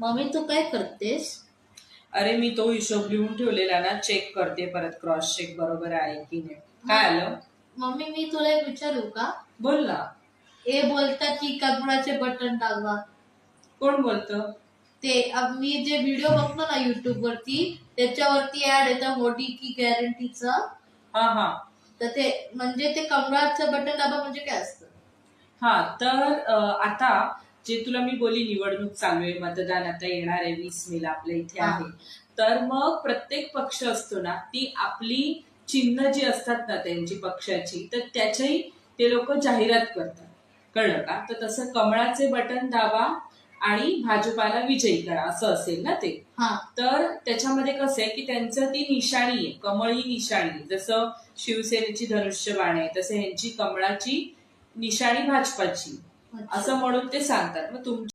Mummy तू काय करतेस? अरे मी तो हिशोब लिहून ठेवलेला ना, चेक करते परत, क्रॉस चेक बरोबर आहे की नाही. काय आलं? मम्मी मी तुला एक विचारू का? बोल ना. हे बोलतात की कपडाचे बटन दाबा. कोण बोलतं? ते मी जे व्हिडिओ बघतो ना युट्यूब वरती, त्याच्यावरती ऍड येतं मोदी की गॅरंटीचा. हा हा. तर ते म्हणजे ते कमळाचं बटन दाबा म्हणजे काय असतं? हा तर आता जे तुला मी बोली, निवडणूक चालू आहे, मतदान आता येणार आहे 20 मेला आपल्या इथे आहे. तर मग प्रत्येक पक्ष असतो ना, ती आपली चिन्ह जी असतात ना त्यांची पक्षाची, तर त्याच्याही ते लोक जाहिरात करतात. कळलं का? तर तसं कमळाचे बटन दाबा आणि भाजपाला विजयी करा असं असेल ना ते. तर त्याच्यामध्ये कसं आहे की त्यांचं ती निशाणी आहे, कमळ ही निशाणी आहे. जसं शिवसेनेची धनुष्यबाण आहे, तसं ह्यांची कमळाची निशाणी भाजपाची, असं म्हणून ते सांगतात. मग